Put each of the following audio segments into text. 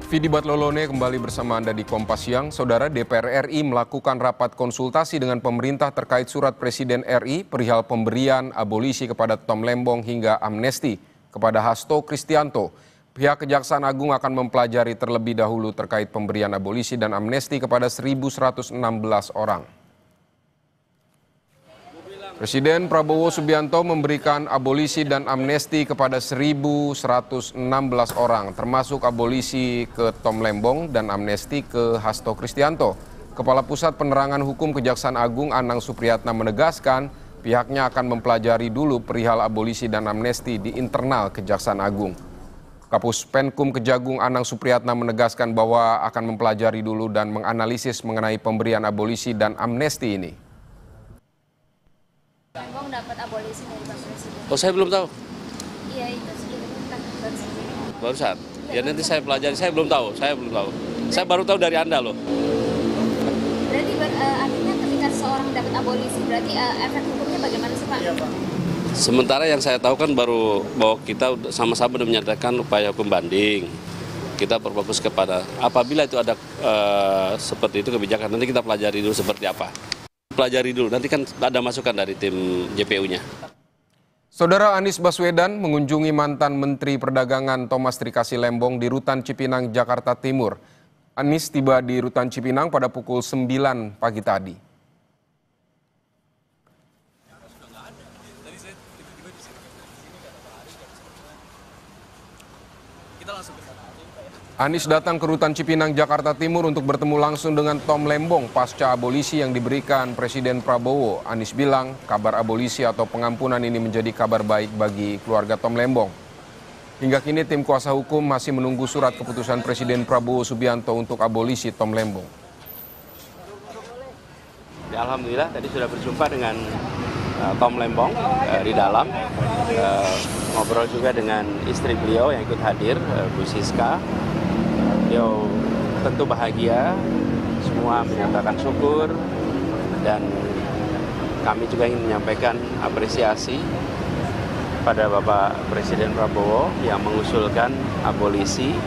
Vidi Batlolone kembali bersama Anda di Kompas Siang. Saudara, DPR RI melakukan rapat konsultasi dengan pemerintah terkait surat Presiden RI perihal pemberian abolisi kepada Tom Lembong hingga amnesti kepada Hasto Kristianto. Pihak Kejaksaan Agung akan mempelajari terlebih dahulu terkait pemberian abolisi dan amnesti kepada 1.116 orang. Presiden Prabowo Subianto memberikan abolisi dan amnesti kepada 1.116 orang, termasuk abolisi ke Tom Lembong dan amnesti ke Hasto Kristianto. Kepala Pusat Penerangan Hukum Kejaksaan Agung Anang Supriyatna menegaskan pihaknya akan mempelajari dulu perihal abolisi dan amnesti di internal Kejaksaan Agung. Kapus Penkum Kejagung Anang Supriyatna menegaskan bahwa akan mempelajari dulu dan menganalisis mengenai pemberian abolisi dan amnesti ini. Lembong dapat abolisi dari Pak Presiden. Oh, saya belum tahu. Iya, itu Barusan. Ya nanti saya pelajari, saya belum tahu. Saya baru tahu dari Anda loh. Berarti artinya ketika seseorang dapat abolisi, berarti efek hukumnya bagaimana sih Pak? Iya, Pak. Sementara yang saya tahu kan baru bahwa kita sama-sama sudah menyatakan upaya pembanding. Kita berfokus kepada apabila itu ada seperti itu kebijakan, nanti kita pelajari dulu seperti apa. Pelajari dulu, nanti kan ada masukan dari tim JPU-nya. Saudara, Anies Baswedan mengunjungi mantan Menteri Perdagangan Thomas Trikasi Lembong di Rutan Cipinang, Jakarta Timur. Anies tiba di Rutan Cipinang pada pukul 9 pagi tadi. Anies datang ke Rutan Cipinang, Jakarta Timur untuk bertemu langsung dengan Tom Lembong pasca abolisi yang diberikan Presiden Prabowo. Anies bilang kabar abolisi atau pengampunan ini menjadi kabar baik bagi keluarga Tom Lembong. Hingga kini tim kuasa hukum masih menunggu surat keputusan Presiden Prabowo Subianto untuk abolisi Tom Lembong. Ya, alhamdulillah tadi sudah berjumpa dengan Tom Lembong di dalam. Ngobrol juga dengan istri beliau yang ikut hadir, Bu Siska. Beliau tentu bahagia, semua menyatakan syukur, dan kami juga ingin menyampaikan apresiasi pada Bapak Presiden Prabowo yang mengusulkan abolisi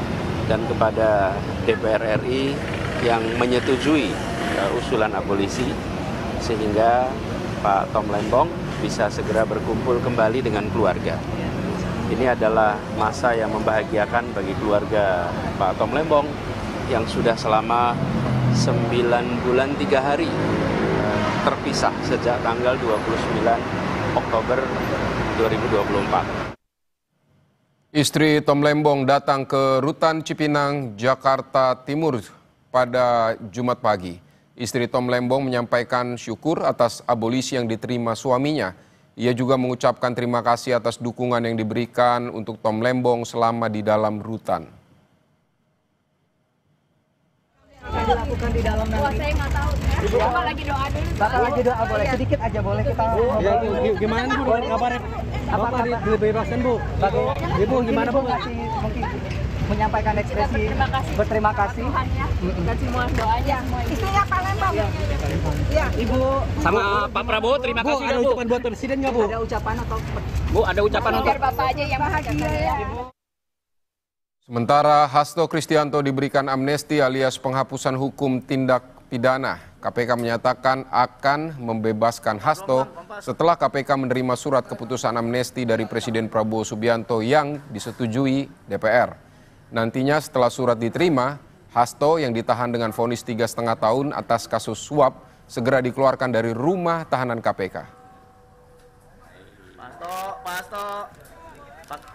dan kepada DPR RI yang menyetujui usulan abolisi sehingga Pak Tom Lembong bisa segera berkumpul kembali dengan keluarga. Ini adalah masa yang membahagiakan bagi keluarga Pak Tom Lembong yang sudah selama 9 bulan 3 hari terpisah sejak tanggal 29 Oktober 2024. Istri Tom Lembong datang ke Rutan Cipinang, Jakarta Timur pada Jumat pagi. Istri Tom Lembong menyampaikan syukur atas abolisi yang diterima suaminya. Ia juga mengucapkan terima kasih atas dukungan yang diberikan untuk Tom Lembong selama di dalam rutan. Yang dilakukan di dalam nanti. Wah, saya nggak tahu. Bapak lagi doa dulu. Bapak lagi doa boleh, sedikit aja boleh kita. Ya, gimana Bu kabarnya? Bapak dibebaskan Bu. Ibu gimana Bu? Mungkin menyampaikan ekspresi berterima kasih. Dan semua doanya. Istrinya Pak Lembong. Iya. Ibu sama Pak Prabowo terima Bu, kasih ada Bu. ucapan buat Presiden nggak Bu? Ada ucapan atau Bu, ada ucapan untuk Biar Bapak aja yang bahagia ya. Sementara Hasto Kristianto diberikan amnesti alias penghapusan hukum tindak pidana. KPK menyatakan akan membebaskan Hasto setelah KPK menerima surat keputusan amnesti dari Presiden Prabowo Subianto yang disetujui DPR. Nantinya setelah surat diterima, Hasto yang ditahan dengan vonis 3,5 tahun atas kasus suap segera dikeluarkan dari rumah tahanan KPK. Pak Hasto,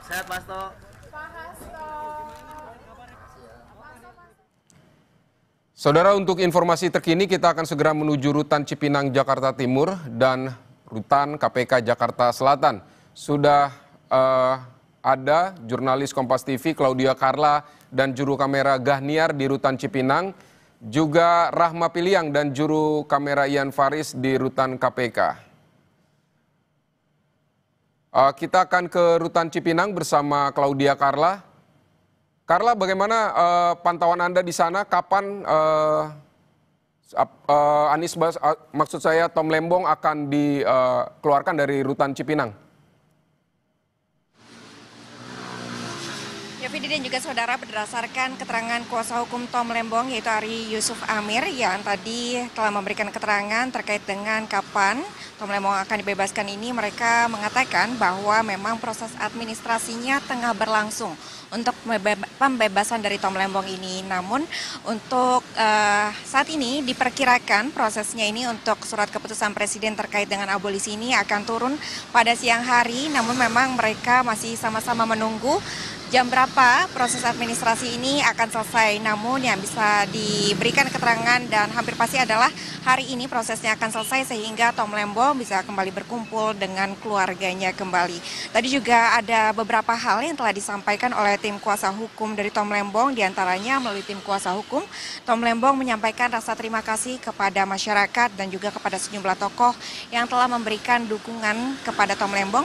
sehat Pak Hasto. Saudara, untuk informasi terkini kita akan segera menuju Rutan Cipinang, Jakarta Timur dan Rutan KPK Jakarta Selatan. Sudah ada jurnalis Kompas TV Claudia Carla dan juru kamera Gahniar di Rutan Cipinang, juga Rahma Piliang dan juru kamera Ian Faris di Rutan KPK. Kita akan ke Rutan Cipinang bersama Claudia Carla. Carla, bagaimana pantauan Anda di sana? Kapan maksud saya Tom Lembong akan dikeluarkan dari Rutan Cipinang? Ya Ya, Vidi dan juga saudara, berdasarkan keterangan kuasa hukum Tom Lembong yaitu Ari Yusuf Amir yang tadi telah memberikan keterangan terkait dengan kapan Tom Lembong akan dibebaskan ini, mereka mengatakan bahwa memang proses administrasinya tengah berlangsung untuk pembebasan dari Tom Lembong ini. Namun untuk saat ini diperkirakan prosesnya ini untuk surat keputusan Presiden terkait dengan abolisi ini akan turun pada siang hari, namun memang mereka masih sama-sama menunggu jam berapa proses administrasi ini akan selesai. Namun yang bisa diberikan keterangan dan hampir pasti adalah hari ini prosesnya akan selesai sehingga Tom Lembong bisa kembali berkumpul dengan keluarganya kembali. Tadi juga ada beberapa hal yang telah disampaikan oleh tim kuasa hukum dari Tom Lembong, diantaranya melalui tim kuasa hukum, Tom Lembong menyampaikan rasa terima kasih kepada masyarakat dan juga kepada sejumlah tokoh yang telah memberikan dukungan kepada Tom Lembong,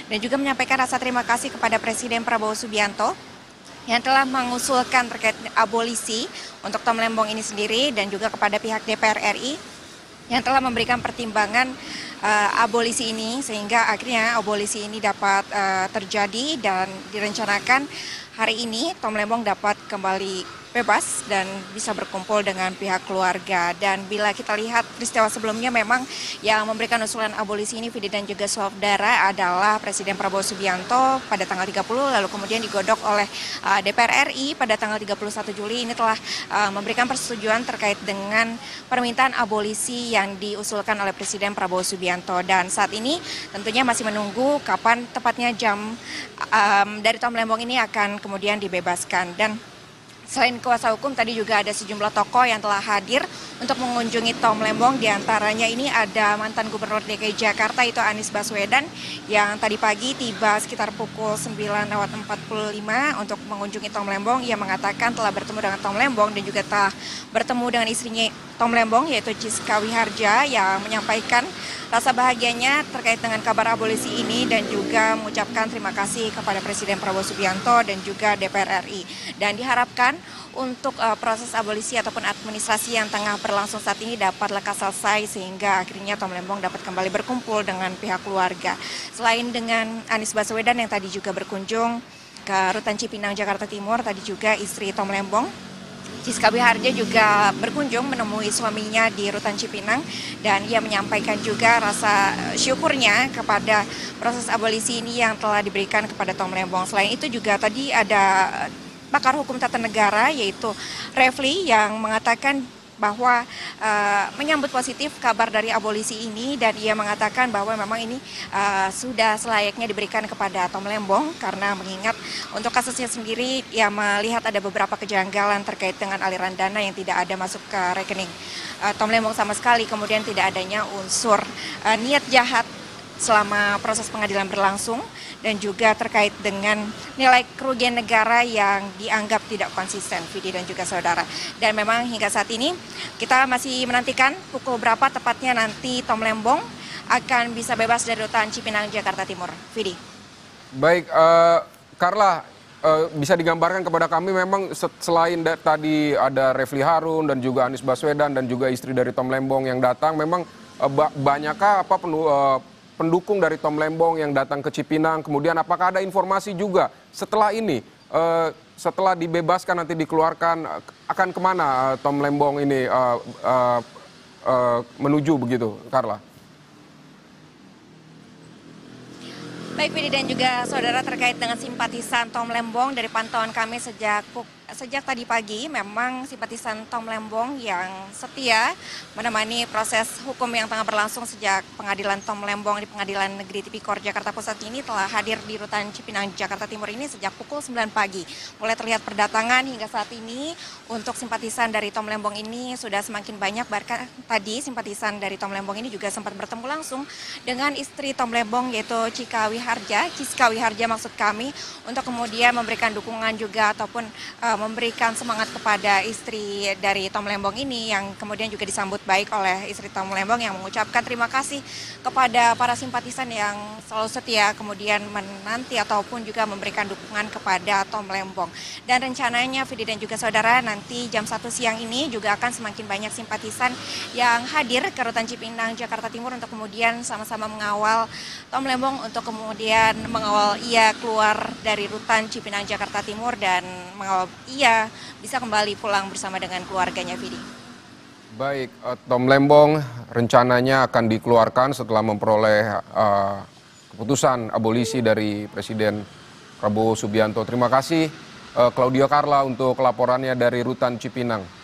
dan juga menyampaikan rasa terima kasih kepada Presiden Prabowo Subianto yang telah mengusulkan terkait abolisi untuk Tom Lembong ini sendiri, dan juga kepada pihak DPR RI yang telah memberikan pertimbangan abolisi ini sehingga akhirnya abolisi ini dapat terjadi dan direncanakan hari ini Tom Lembong dapat kembali bebas dan bisa berkumpul dengan pihak keluarga. Dan bila kita lihat peristiwa sebelumnya, memang yang memberikan usulan abolisi ini, Vidi dan juga saudara, adalah Presiden Prabowo Subianto pada tanggal 30, lalu kemudian digodok oleh DPR RI pada tanggal 31 Juli. Ini telah memberikan persetujuan terkait dengan permintaan abolisi yang diusulkan oleh Presiden Prabowo Subianto. Dan saat ini tentunya masih menunggu kapan tepatnya jam dari Tom Lembong ini akan kemudian dibebaskan. Dan selain kuasa hukum, tadi juga ada sejumlah tokoh yang telah hadir untuk mengunjungi Tom Lembong. Di antaranya ini ada mantan Gubernur DKI Jakarta, itu Anies Baswedan, yang tadi pagi tiba sekitar pukul 9.45 untuk mengunjungi Tom Lembong. Ia mengatakan telah bertemu dengan Tom Lembong dan juga telah bertemu dengan istrinya Tom Lembong, yaitu Ciska Wiharja, yang menyampaikan rasa bahagianya terkait dengan kabar abolisi ini dan juga mengucapkan terima kasih kepada Presiden Prabowo Subianto dan juga DPR RI. Dan diharapkan untuk proses abolisi ataupun administrasi yang tengah berlangsung saat ini dapat lekas selesai sehingga akhirnya Tom Lembong dapat kembali berkumpul dengan pihak keluarga. Selain dengan Anies Baswedan yang tadi juga berkunjung ke Rutan Cipinang, Jakarta Timur, tadi juga istri Tom Lembong, Ciska Wiharja, juga berkunjung menemui suaminya di Rutan Cipinang, dan ia menyampaikan juga rasa syukurnya kepada proses abolisi ini yang telah diberikan kepada Tom Lembong. Selain itu juga tadi ada pakar hukum tata negara yaitu Refli yang mengatakan bahwa menyambut positif kabar dari abolisi ini, dan ia mengatakan bahwa memang ini sudah selayaknya diberikan kepada Tom Lembong karena mengingat untuk kasusnya sendiri ia melihat ada beberapa kejanggalan terkait dengan aliran dana yang tidak ada masuk ke rekening Tom Lembong sama sekali, kemudian tidak adanya unsur niat jahat selama proses pengadilan berlangsung, dan juga terkait dengan nilai kerugian negara yang dianggap tidak konsisten, Vidi dan juga saudara. Dan memang hingga saat ini kita masih menantikan pukul berapa tepatnya nanti Tom Lembong akan bisa bebas dari Rutan Cipinang, Jakarta Timur. Vidi. Baik, Carla, bisa digambarkan kepada kami, memang selain tadi ada Refli Harun dan juga Anies Baswedan dan juga istri dari Tom Lembong yang datang, memang banyakkah pendukung dari Tom Lembong yang datang ke Cipinang? Kemudian apakah ada informasi juga setelah ini, setelah dibebaskan nanti dikeluarkan, akan kemana Tom Lembong ini menuju begitu, Carla? Baik, Vidi dan juga saudara, terkait dengan simpatisan Tom Lembong, dari pantauan kami sejak tadi pagi, memang simpatisan Tom Lembong yang setia menemani proses hukum yang tengah berlangsung sejak pengadilan Tom Lembong di Pengadilan Negeri Tipikor Jakarta Pusat ini telah hadir di Rutan Cipinang, Jakarta Timur ini sejak pukul 9 pagi. Mulai terlihat perdatangan hingga saat ini untuk simpatisan dari Tom Lembong ini sudah semakin banyak. Bahkan tadi simpatisan dari Tom Lembong ini juga sempat bertemu langsung dengan istri Tom Lembong, yaitu Ciska Wiharja maksud kami, untuk kemudian memberikan dukungan juga ataupun memberikan semangat kepada istri dari Tom Lembong ini, yang kemudian juga disambut baik oleh istri Tom Lembong yang mengucapkan terima kasih kepada para simpatisan yang selalu setia kemudian menanti ataupun juga memberikan dukungan kepada Tom Lembong. Dan rencananya Vidi dan juga saudara, nanti jam 1 siang ini juga akan semakin banyak simpatisan yang hadir ke Rutan Cipinang, Jakarta Timur untuk kemudian sama-sama mengawal Tom Lembong untuk kemudian mengawal ia keluar dari Rutan Cipinang, Jakarta Timur dan mengawal ia bisa kembali pulang bersama dengan keluarganya, Vidi. Baik, Tom Lembong rencananya akan dikeluarkan setelah memperoleh keputusan abolisi dari Presiden Prabowo Subianto. Terima kasih Claudia Carla untuk laporannya dari Rutan Cipinang.